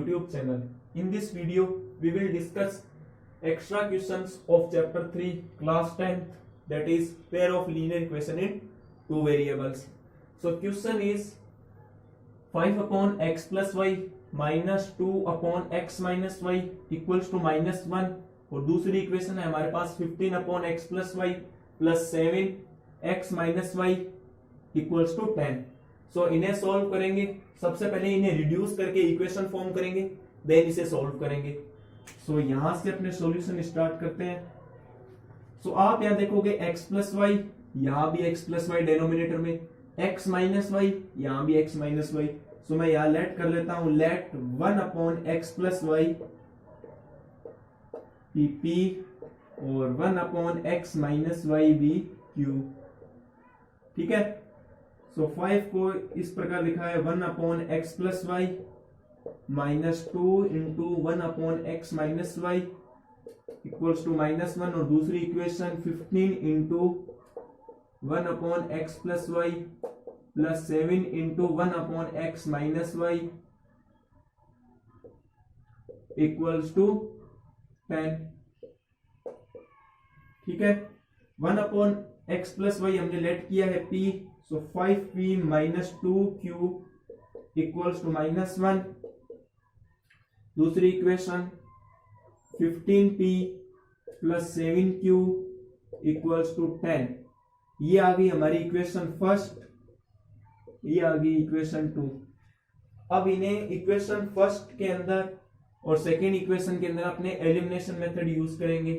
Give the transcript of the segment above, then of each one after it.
YouTube channel. In this video, we will discuss extra questions of chapter 3, class 10th, that is pair of linear equation in two variables. So question is 5 upon x plus y minus 2 upon x minus y equals to minus 1 और दूसरी equation है हमारे पास 15 upon x plus y plus 7 x minus y equals to 10. So इन्हें solve करेंगे. सबसे पहले इन्हें रिड्यूस करके इक्वेशन फॉर्म करेंगे, देन इसे सॉल्व करेंगे. सो यहां से अपने सॉल्यूशन स्टार्ट करते हैं. सो आप यहां देखोगे x प्लस वाई, यहां भी x प्लस वाई डेनोमिनेटर में, x माइनस वाई, यहां भी x माइनस वाई. सो मैं यहां लेट कर लेता हूं, let 1 upon x plus y P और 1 अपॉन एक्स माइनस वाई भी Q. ठीक है. सो 5 को इस प्रकार लिखा है 1 upon x plus y minus 2 into 1 upon x minus y equals to minus 1 और दूसरी equation 15 into 1 upon x plus y plus 7 into 1 upon x minus y equals to 10. ठीक है. 1 अपॉन एक्स प्लस वाई हमने let किया है P, so 5P minus 2Q equals to minus 1. दूसरी equation 15P plus 7Q equals to 10. ये आ गई हमारी इक्वेशन फर्स्ट, ये आ गई इक्वेशन 2. अब इन्हें इक्वेशन फर्स्ट के अंदर और सेकेंड इक्वेशन के अंदर अपने एलिमिनेशन मेथड यूज करेंगे.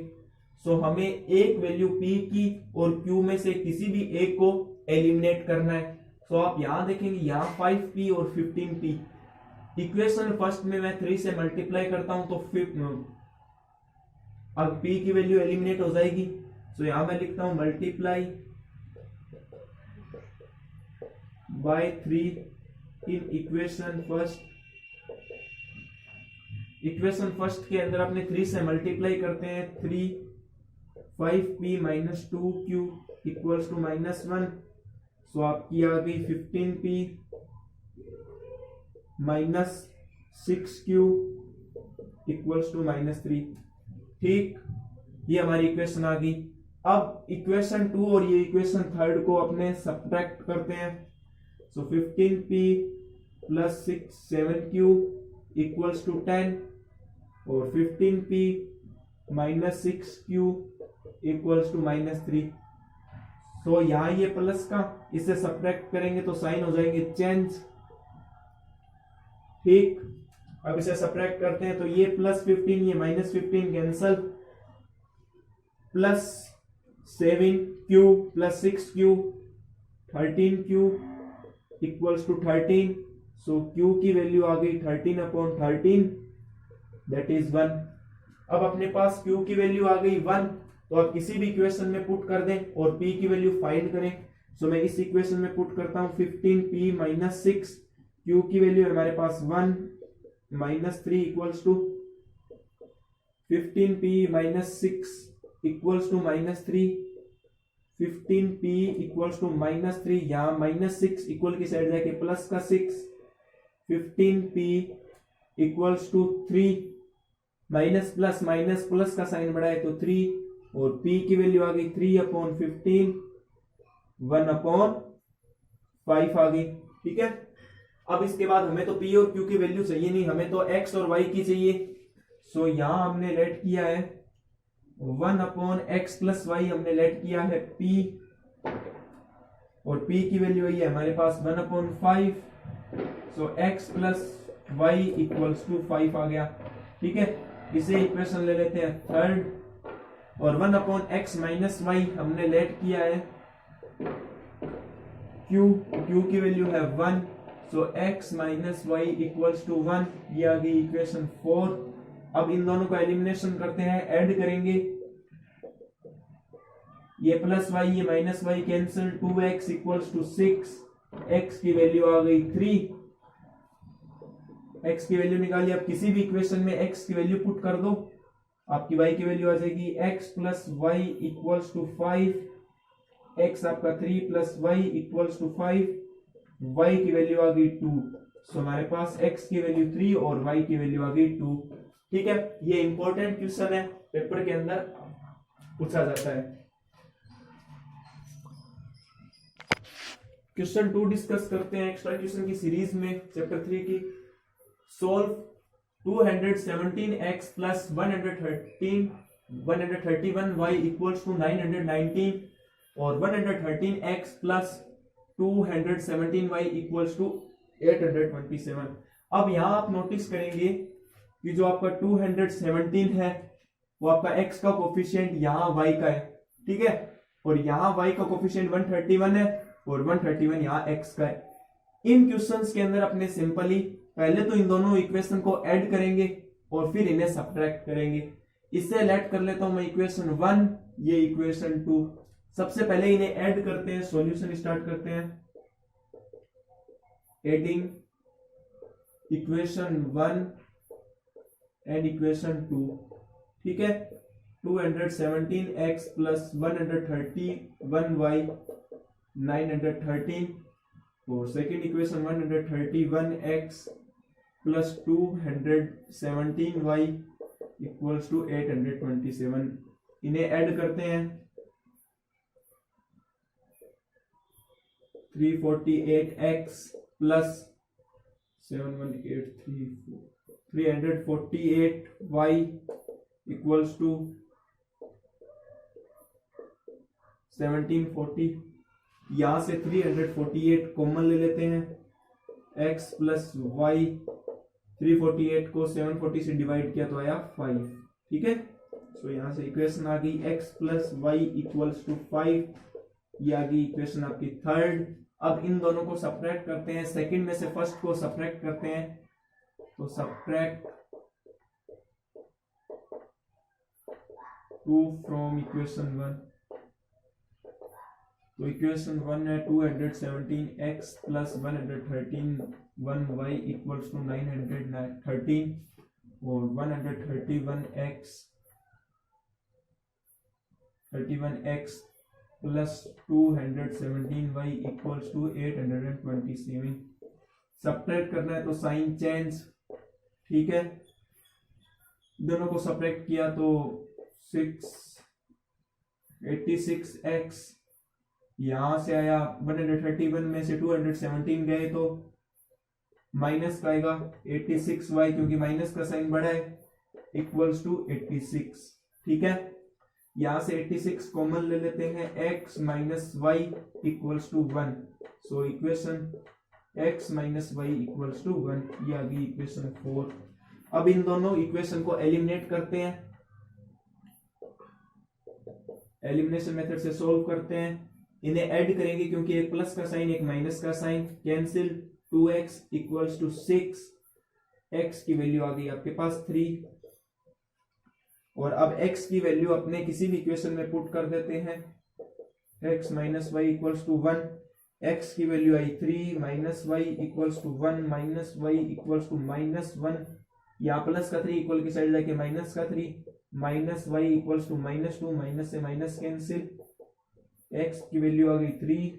सो हमें एक वैल्यू P की और Q में से किसी भी एक को एलिमिनेट करना है. सो आप यहां देखेंगे, यहां 5P और 15P. इक्वेशन फर्स्ट में मैं 3 से मल्टीप्लाई करता हूं तो अब P की वैल्यू एलिमिनेट हो जाएगी. सो यहां मैं लिखता हूं मल्टीप्लाई बाय 3 इन इक्वेशन फर्स्ट. इक्वेशन फर्स्ट के अंदर अपने 3 से मल्टीप्लाई करते हैं. 3 5P minus 2Q equals to minus 1. So आपकी आ गई 15P minus 6Q equals to minus 3. ठीक, ये हमारी इक्वेशन आ गई. अब इक्वेशन 2 और ये इक्वेशन थर्ड को अपने सब्ट्रैक्ट करते हैं. सो 15P plus 7Q equals to 10 और 15P minus 6Q equals to minus 3. तो यहां ये प्लस का इसे सब्ट्रैक्ट करेंगे तो साइन हो जाएंगे चेंज. ठीक, अब इसे सब्ट्रैक्ट करते हैं तो ये प्लस 15 ये minus 15 cancel, plus 7Q plus 6Q 13Q equals to 13. So Q की वैल्यू आ गई 13 अपॉन 13 दैट इज 1. अब अपने पास Q की वैल्यू आ गई 1, तो आप किसी भी इक्वेशन में पुट कर दें और P की वैल्यू फाइंड करें. सो मैं इस इक्वेशन में पुट करता हूं 15P माइनस 6, Q की वैल्यू हमारे पास 1 minus 3 equals to 15P minus 6 equals to minus 3. 15P equals to minus 3, यहां माइनस 6 इक्वल की साइड जाके प्लस का 6. 15P इक्वल्स टू 3 माइनस प्लस माइनस प्लस का साइन बढ़ाए तो 3 और P की वैल्यू आ गई 3 अपॉन 15 1 अपॉन 5 आ गई. ठीक है. अब इसके बाद हमें तो P और Q की वैल्यू चाहिए नहीं, हमें तो X और Y की चाहिए. सो यहां हमने लेट किया है 1 अपॉन एक्स प्लस वाई, हमने लेट किया है P और P की वैल्यू आई है हमारे पास 1 upon 5. So x plus y equals to 5 आ गया. ठीक है. इसे इक्वेशन ले लेते हैं थर्ड और 1 अपॉन एक्स माइनस वाई हमने लेट किया है Q की वैल्यू है 1. So x minus y equals to 1. ये आ गई इक्वेशन 4. अब इन दोनों को एलिमिनेशन करते हैं, ऐड करेंगे. ये प्लस वाई ये minus y cancel, 2x equals to 6. x की वैल्यू आ गई 3. x की वैल्यू निकालिए. अब किसी भी इक्वेशन में x की वैल्यू पुट कर दो, आपकी y की वैल्यू आ जाएगी x plus y equals to 5. x आपका 3 plus y equals to 5. y की वैल्यू आ गई 2. सो हमारे पास x की वैल्यू 3 और y की वैल्यू आ गई 2। ठीक है, ये इंपॉर्टेंट क्वेश्चन है, पेपर के अंदर पूछा जाता है। क्वेश्चन 2 डिस्कस करते हैं एक्स्ट्रा क्वेश्चन की सीरीज में चैप्टर 3 की। Solve 217x plus 131y equals to 919 और 113x plus 217y equals to 827। अब यहां आप नोटिस करेंगे कि जो आपका 217 है वो आपका x का कोफिशिएंट यहाँ y का है, ठीक है, और यहाँ y का कोफिशिएंट 131 है और 131 यहाँ x का है। इन क्वेश्चंस के अंदर अपने सिंपली पहले तो इन दोनों इक्वेशन को ऐड करेंगे और फिर इन्हें सब्ट्रैक्ट करेंगे। इससे लेट कर लेता हूं मैं इक्वेशन 1, ये इक्वेशन 2। सबसे पहले इन्हें ऐड करते हैं, सॉल्यूशन स्टार्ट करते हैं। एडिंग इक्वेशन 1 एंड इक्वेशन 2, ठीक है। 217x प्लस 131y 913 और second equation 131x plus 217y equals to 827। इन्हें ऐड करते हैं। 348x plus 71834 348y equals to 1740। यहां से 348 कॉमन ले लेते हैं। x प्लस y 348 को 740 से डिवाइड किया तो आया 5, ठीक है। सो यहां से इक्वेशन आ गई x plus y equals to 5। ये आ गई इक्वेशन आपकी थर्ड। अब इन दोनों को सब्ट्रैक्ट करते हैं, सेकंड में से फर्स्ट को सब्ट्रैक्ट करते हैं, तो सब्ट्रैक्ट 2 फ्रॉम इक्वेशन 1। तो इक्वेशन 1 है 217x प्लस 113 इक्वल्स टू 913 और 131x plus 217y equals to 827। Subtract करना है तो साइन चेंज, ठीक है। दोनों को सब्ट्रैक्ट किया तो 86x यहां से आया, 131 में से 217 गए तो माइनस का आएगा 86y, क्योंकि माइनस का साइन बड़ा है, इक्वल्स टू 86, ठीक है। यहां से 86 कॉमन ले लेते हैं, x minus y equals to 1। So equation x minus y equals to 1, ये आ गई इक्वेशन 4। अब इन दोनों इक्वेशन को एलिमिनेट करते हैं, एलिमिनेशन मेथड से सोल्व करते हैं। इन्हें ऐड करेंगे क्योंकि एक प्लस का साइन एक माइनस का sign, cancel 2x equals to 6। x की वैल्यू आ गई आपके पास 3 और अब x की वैल्यू अपने किसी भी इक्वेशन में पुट कर देते हैं। x minus y equals to 1, x की वैल्यू आई 3 minus y equals to 1 minus y equals to -1। यहाँ प्लस का 3 इक्वल की साइड जाके माइनस का 3 minus y equals to -2, minus से माइनस कैंसिल। x की वैल्यू आ गई 3,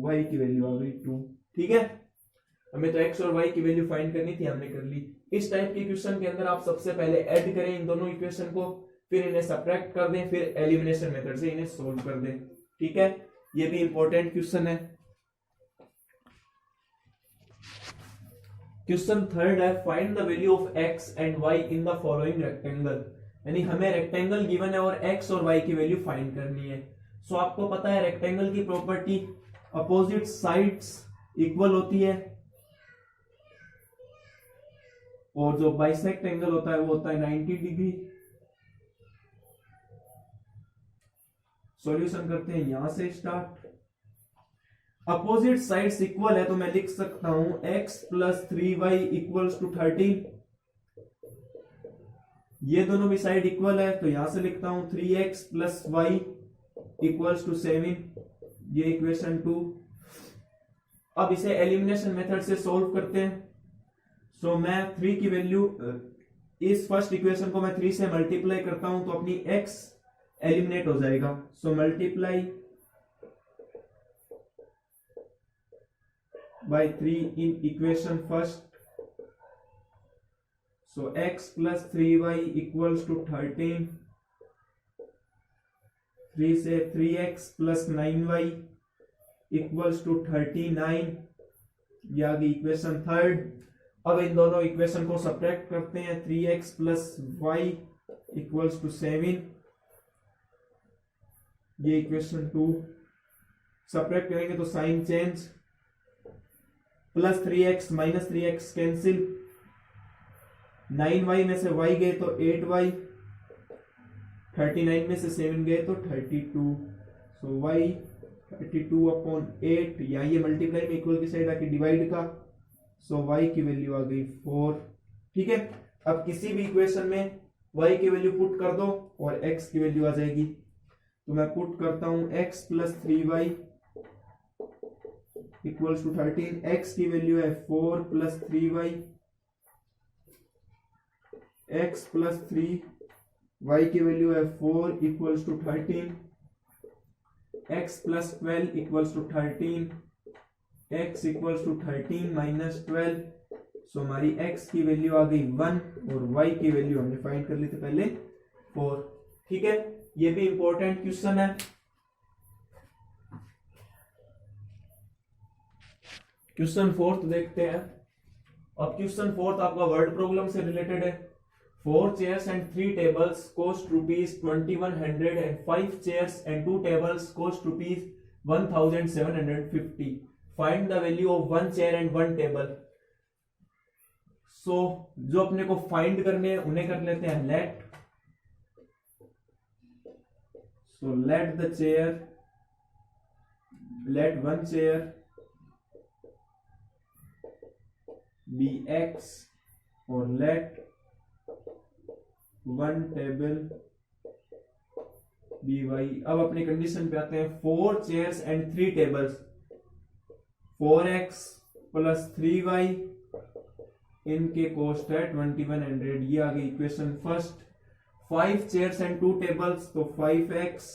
y की वैल्यू आ गई 2, ठीक है। हमें तो x और y की वैल्यू फाइंड करनी थी, हमने कर ली। इस टाइप के क्वेश्चन के अंदर आप सबसे पहले ऐड करें इन दोनों इक्वेशन को, फिर इन्हें सब्ट्रैक्ट कर दें, फिर एलिमिनेशन मेथड से इन्हें सोल्व कर दें, ठीक है। ये भी इंपॉर्टेंट क्वेश्चन है। क्वेश्चन थर्ड है, find the value of x and y in the following rectangle. यानी हमें रेक्टेंगल गिवन है और x और y की वैल्यू फाइंड करनी है। सो आपको पता है रेक्टेंगल की प्रॉपर्टी अपोजिट साइड्स इक्वल होती है और जो बाइसेक्ट एंगल होता है वो होता है 90 डिग्री। सॉल्यूशन करते हैं यहां से स्टार्ट। अपोजिट साइड्स इक्वल है तो मैं लिख सकता हूं x plus 3y equals to 13। ये दोनों भी साइड इक्वल है तो यहां से लिखता हूं 3x plus y equals to 7, ये इक्वेशन 2। अब इसे एलिमिनेशन मेथड से सोल्व करते हैं। सो मैं 3 की वैल्यू, इस फर्स्ट इक्वेशन को मैं 3 से मल्टीप्लाई करता हूं तो अपनी x एलिमिनेट हो जाएगा। So multiply by 3 in equation first. So x plus 3y equals to 13. 3 से 3x plus 9y equals to 39. ये आ गई इक्वेशन थर्ड. अब इन दोनों इक्वेशन को सब्ट्रैक्ट करते हैं. 3x plus y equals to 7. ये इक्वेशन 2. सब्ट्रैक्ट करेंगे तो sign change. Plus 3x minus 3x cancel. 9y में से y गए तो 8y. 39 में से 7 गए तो 32. सो y 32 अपॉन 8. या ये मल्टीप्लाई में इक्वल की साइड आके डिवाइड का. सो y की वैल्यू आ गई 4. ठीक है. अब किसी भी इक्वेशन में y की वैल्यू पुट कर दो और x की वैल्यू आ जाएगी. तो मैं पुट करता हूं x plus 3y equals to 13. x की वैल्यू है 4 plus 3y. x plus 3 y की वैल्यू है 4 equals to 13. x plus 12 equals to 13. x equals to 13 minus 12. So हमारी x की वैल्यू आ गई 1 और y की वैल्यू हमने फाइंड कर ली थी पहले 4. ठीक है. ये भी इंपॉर्टेंट क्वेश्चन है. क्वेश्चन फोर्थ देखते हैं. अब क्वेश्चन फोर्थ आपका वर्ड प्रॉब्लम से रिलेटेड है. 4 chairs and 3 tables cost rupees 2100 and 5 chairs and 2 tables cost rupees 1750. Find the value of 1 chair and 1 table. So जो अपने को फाइंड करने हैं उन्हें कर लेते हैं late. So let the chair, let 1 chair be x और let 1 table by y. अब अपने कंडीशन पे आते हैं. 4 chairs and 3 tables. 4x plus 3y इनके कॉस्ट है 2100. ये आ गई equation first. 5 chairs and 2 tables तो 5x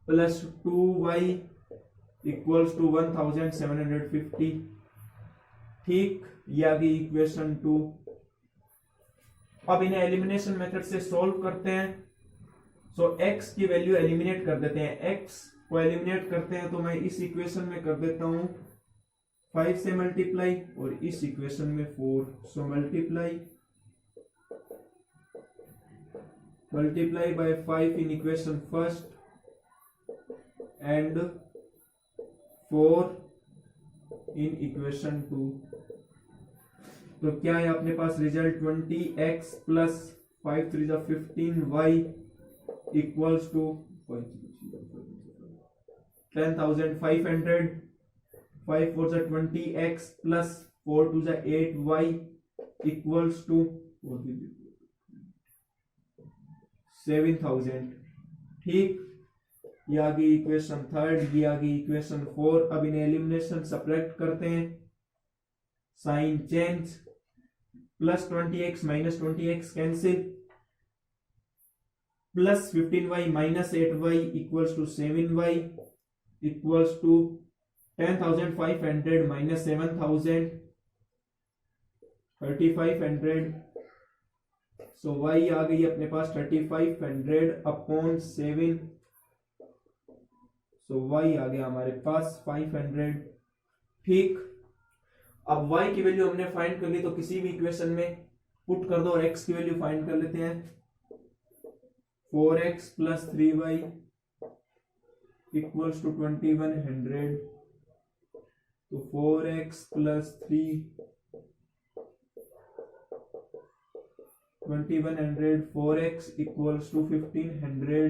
plus 2y equals to 1750. ठीक. ये आ गई इक्वेशन 2. अब इन्हें एलिमिनेशन मेथड से सॉल्व करते हैं. सो x की वैल्यू एलिमिनेट कर देते हैं. x को एलिमिनेट करते हैं तो मैं इस इक्वेशन में कर देता हूं 5 से मल्टीप्लाई और इस इक्वेशन में 4. So multiply by 5 in equation first and 4 in equation 2. तो क्या है अपने पास result 20x plus 5 3 15y equals to 10,500. 5 4 20x plus 4 2 8y equals to 7,000. ठीक. ये आ गई इक्वेशन थर्ड. ये आ गई इक्वेशन 4. अब इन्हें एलिमिनेशन सब्ट्रैक्ट करते हैं. Sign change. Plus 20x minus 20x cancel. Plus 15y minus 8y equals to 7y equals to 10,500 minus 7,000 3,500. So y आ गई अपने पास 3,500 अपॉन 7. सो y आ गया हमारे पास 500. ठीक. अब y की वैल्यू हमने फाइंड कर ली तो किसी भी इक्वेशन में पुट कर दो और x की वैल्यू फाइंड कर लेते हैं. 4x plus 3y equals to 2100. तो 4x plus 3 2100. 4x equals to 1500.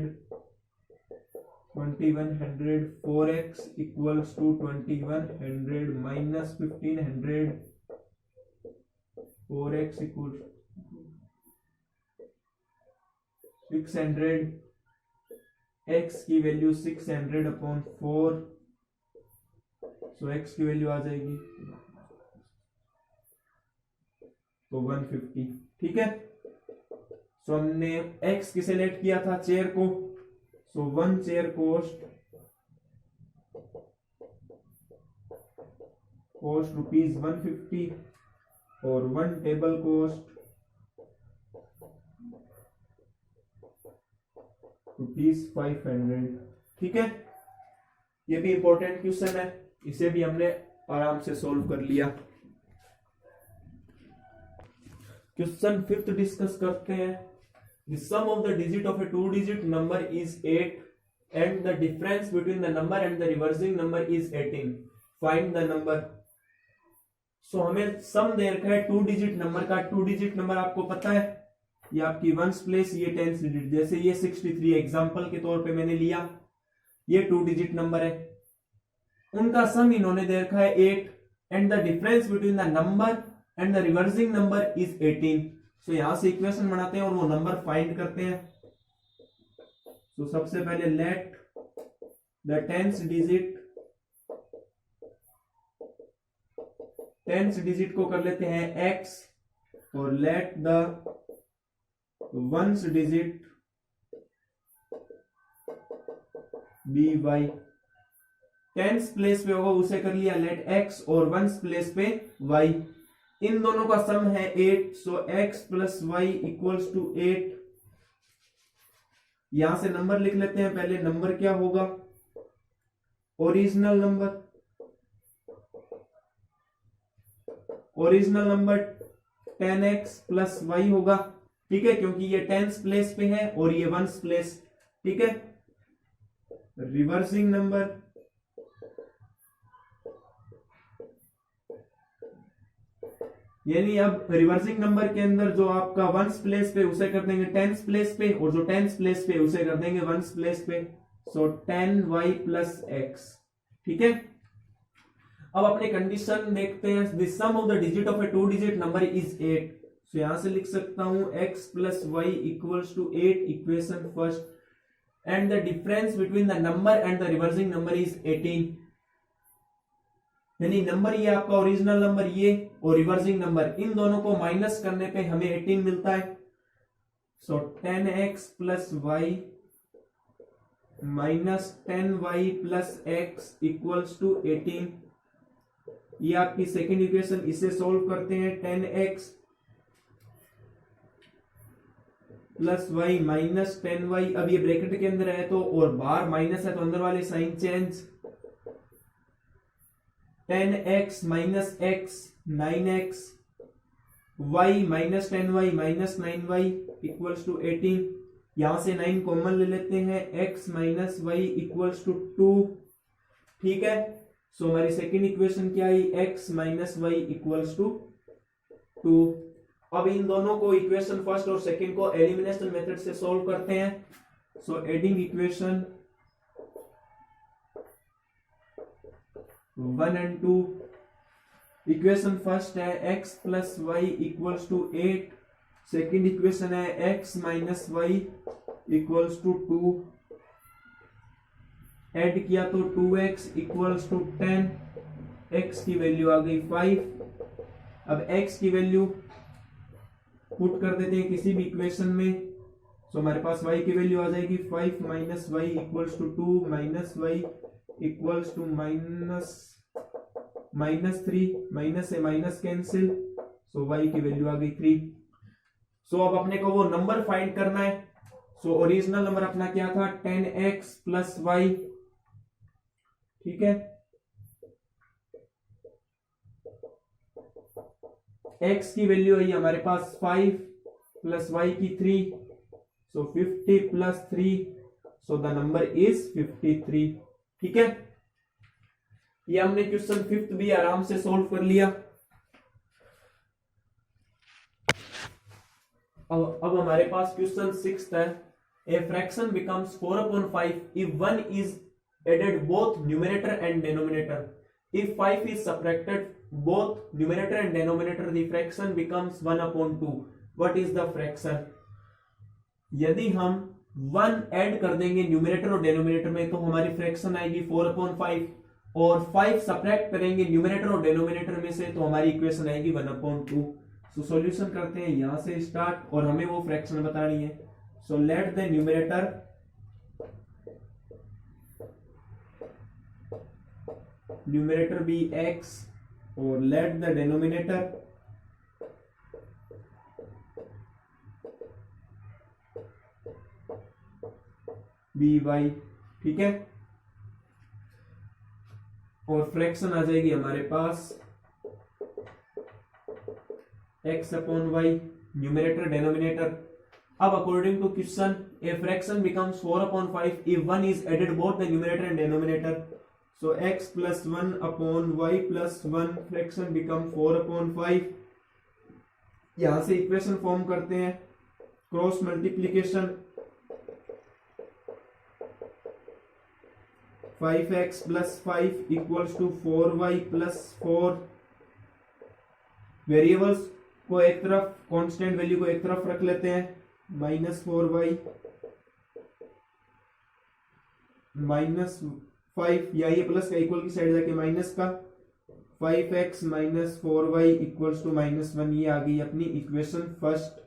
2100. 4x equals to 2100 minus 1500. 4x equals 600. x की वैल्यू 600 अपॉन 4. सो x की वैल्यू आ जाएगी तो 150. ठीक है. सो हमने x किसे लेट किया था? चेयर को. सो 1 चेयर कॉस्ट कॉस्ट ₹150 और 1 टेबल कॉस्ट ₹500। ठीक है, ये भी इंपॉर्टेंट क्वेश्चन है, इसे भी हमने आराम से सॉल्व कर लिया। क्वेश्चन 5 डिस्कस करते हैं। The sum of the digit of a 2 digit number is 8 and the difference between the number and the reversing number is 18। Find the number. So हमें सम दे रखा है 2 डिजिट नंबर का। 2 digit number आपको पता है, ये आपकी वंस प्लेस, ये टेंस डिजिट। जैसे ये 63 एग्जांपल के तौर पे मैंने लिया, ये 2 डिजिट नंबर है, उनका सम इन्होंने दे रखा है 8 and the difference between the number and the reversing number is 18। सो यहां से इक्वेशन बनाते हैं और वो नंबर फाइंड करते हैं। तो सबसे पहले लेट द टेंस डिजिट को कर लेते हैं x और let the ones digit be y। Tens place पे होगा उसे कर लिया लेट x और वंस प्लेस पे y। इन दोनों का सम है 8। So x plus y equals to 8। यहां से नंबर लिख लेते हैं। पहले नंबर क्या होगा, original number. Original number 10x plus y होगा। ठीक है, क्योंकि ये टेंस प्लेस पे है और ये वंस प्लेस। ठीक है, रिवर्सिंग नंबर यानी अब रिवर्सिंग नंबर के अंदर जो आपका वंस प्लेस पे उसे कर देंगे टेंस प्लेस पे, और जो टेंस प्लेस पे उसे कर देंगे वंस प्लेस पे। So 10y plus x. ठीक है, अब अपने कंडीशन देखते हैं। The sum of the digit of a 2 digit number is 8। So यहां से लिख सकता हूं x plus y equals to 8, equation first. And the difference between the number and the reversing number is 18। यानी नंबर ये आपका ओरिजिनल नंबर ये और रिवर्सिंग नंबर, इन दोनों को माइनस करने पे हमें 18 मिलता है। So 10x plus y minus 10y plus x equals to 18। ये आपकी सेकेंड इक्वेशन, इसे सोल्व करते हैं। 10x plus y minus 10y, अब ये ब्रैकेट के अंदर है तो, और बाहर माइनस है तो अंदर वाले sign change. 10x minus x 9x, y minus 10y minus 9y equals to 18। यहां से 9 कॉमन ले लेते हैं, x minus y equals to 2। ठीक है, सो हमारी सेकेंड इक्वेशन क्या आई, x minus y equals to 2। अब इन दोनों को इक्वेशन फर्स्ट और सेकेंड को एलिमिनेशन मेथड से सोल्व करते हैं। So adding equation 1 and 2। Equation first है x plus y equals to 8। Second equation है x minus y equals to 2। Add किया तो 2x इक्वल्स टू 10। x की वैल्यू आ गई 5। अब x की वैल्यू पुट कर देते हैं किसी भी इक्वेशन में। सो हमारे पास y की वैल्यू आ जाएगी 5 minus y equals to 2 minus y equals to minus 3। Minus से माइनस कैंसिल, सो y की वैल्यू आ गई 3। सो अब अपने को वो नंबर फाइंड करना है। सो ओरिजिनल नंबर अपना क्या था, 10x प्लस वाई। ठीक है, x की वैल्यू है हमारे पास 5 प्लस y की 3, सो 50 plus 3, so the number is 53। ठीक है, ये हमने क्वेश्चन 5 भी आराम से सोल्व कर लिया। अब हमारे पास क्वेश्चन 6 है। ए fraction becomes 4/5 if 1 is added both numerator and denominator. If 5 is subtracted both numerator and denominator, the fraction becomes 1/2. What is the fraction? यदि हम 1 ऐड कर देंगे न्यूमरेटर और डेनोमिनेटर में तो हमारी फ्रैक्शन आएगी 4/5, और 5 सब्ट्रैक्ट करेंगे न्यूमरेटर और डेनोमिनेटर में से तो हमारी इक्वेशन आएगी 1/2। सो सॉल्यूशन करते हैं, यहां से स्टार्ट, और हमें वो फ्रैक्शन बतानी है। So let the numerator be x और let the denominator be Y, ठीक है। और फ्रैक्शन आ जाएगी हमारे पास x upon Y, numerator denominator. अब according to question a fraction becomes 4 upon 5 if 1 is added both the numerator and denominator. So x plus 1 upon y plus 1 fraction become 4 upon 5. यहां से इक्वेशन फॉर्म करते हैं, cross multiplication 5x plus 5 equals to 4y plus 4। Variables को एक तरफ, constant value को एक तरफ रख लेते हैं, -4y -5, या ये प्लस का इक्वल की साइड जाके माइनस का 5x minus 4y equals to -1। ये आ गई अपनी इक्वेशन फर्स्ट।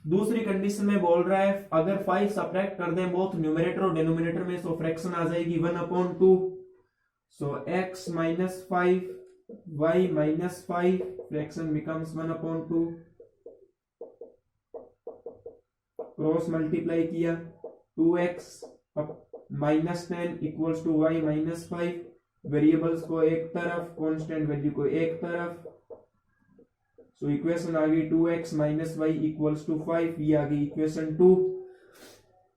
दूसरी कंडीशन में बोल रहा है अगर 5 सब्ट्रैक्ट कर दें बोथ न्यूमरेटर और डिनोमिनेटर में, सो फ्रैक्शन आ जाएगी 1/2। So x minus 5 y minus 5 fraction becomes 1/2। Cross multiply किया, 2x minus 10 equals to y minus 5। Variables को एक तरफ, कांस्टेंट वैल्यू को एक तरफ। सो इक्वेशन आ गई 2x minus y equals to 5। ये आ गई इक्वेशन 2।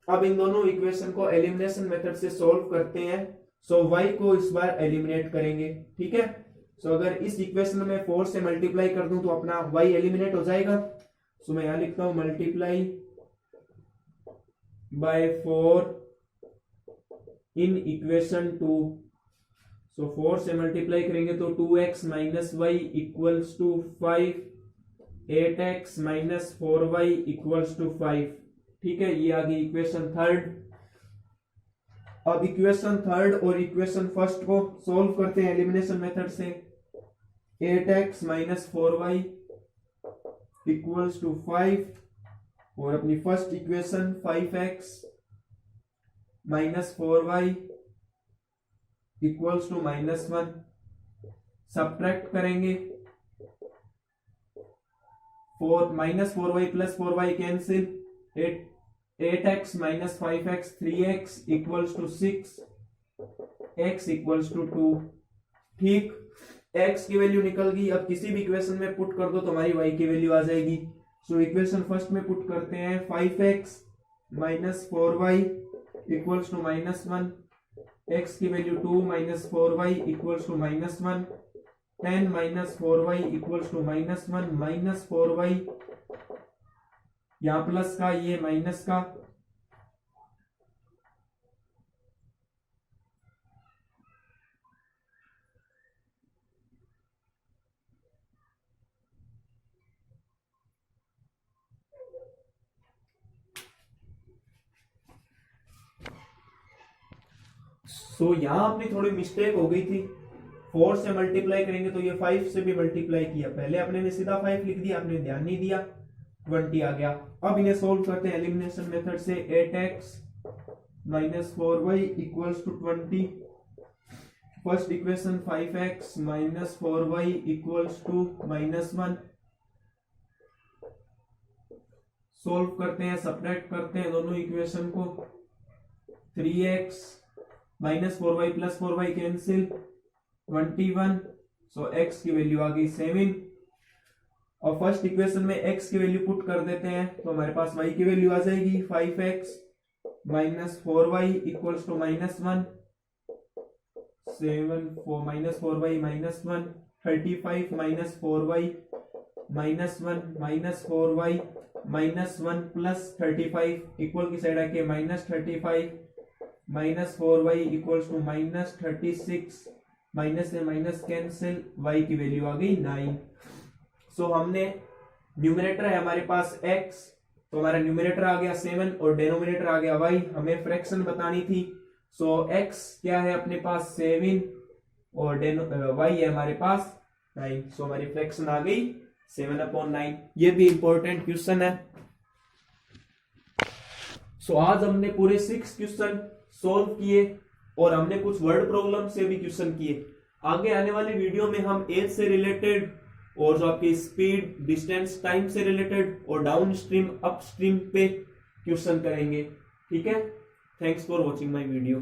अब इन दोनों इक्वेशन को एलिमिनेशन मेथड से सॉल्व करते हैं। सो y को इस बार एलिमिनेट करेंगे, ठीक है। सो अगर इस इक्वेशन में 4 से मल्टीप्लाई कर दूं तो अपना y एलिमिनेट हो जाएगा। सो मैं यहां लिखता हूं multiply by 4 in equation 2। So 4 से मल्टीप्लाई करेंगे तो 2x minus y equals to 5, 8x minus 4y equals to 5, ठीक है। ये आ गई इक्वेशन थर्ड। अब इक्वेशन थर्ड और इक्वेशन फर्स्ट को सॉल्व करते हैं एलिमिनेशन मेथड से। 8x minus 4y equals to 5 और अपनी first equation 5x minus 4y equals to -1 subtract करेंगे। 4y plus 4y cancel, 8x minus 5x 3x equals to 6, x equals to 2, ठीक। x की value निकल गई। अब किसी भी इक्वेशन में पुट कर दो तो हमारी y की वैल्यू आ जाएगी। सो इक्वेशन फर्स्ट में पुट करते हैं 5x minus 4y equals to -1, x की value 2 minus 4y equals to -1, 10 minus 4y equals to -1, minus 4y यहाँ प्लस का, ये माइनस का, सो यहां अपनी थोड़ी मिस्टेक हो गई थी। 4 से मल्टीप्लाई करेंगे तो ये 5 से भी मल्टीप्लाई किया, पहले अपने ने सीधा 5 लिख दिया, आपने ध्यान नहीं दिया, 20 आ गया। अब इन्हें सोल्व करते हैं एलिमिनेशन मेथड से। 8x minus 4y equals to 20। First equation 5x minus 4y equals to -1। Solve करते हैं, सब्ट्रैक्ट करते हैं दोनों इक्वेशन को। 3x minus 4y plus 4y cancel, 21। सो x की वैल्यू आ गई 7। और फर्स्ट इक्वेशन में x की वैल्यू पुट कर देते हैं तो हमारे पास y की वैल्यू आ जाएगी 5x minus 4y equals to -1, 7 minus 4y -1, 35 minus 4y -1 minus 4y -1 plus 35 equal की साइड आके -35 minus 4y equals to -36, minus से माइनस कैंसिल, y की वैल्यू आ गई 9। सो हमने न्यूमरेटर है हमारे पास x, तो हमारा न्यूमरेटर आ गया 7 और डिनोमिनेटर आ गया y। हमें फ्रैक्शन बतानी थी। सो x क्या है अपने पास 7 और y है हमारे पास 9। सो हमारी फ्रैक्शन आ गई 7/9। ये भी इंपॉर्टेंट क्वेश्चन है। सो आज हमने पूरे 6 क्वेश्चन सोल्व किए और हमने कुछ वर्ड प्रॉब्लम से भी क्वेश्चन किए। आगे आने वाली वीडियो में हम एज से रिलेटेड और जो आपकी स्पीड, डिस्टेंस, टाइम से रिलेटेड और डाउन स्ट्रीम, अप स्ट्रीम पे क्वेश्चन करेंगे। ठीक है, thanks for watching my video.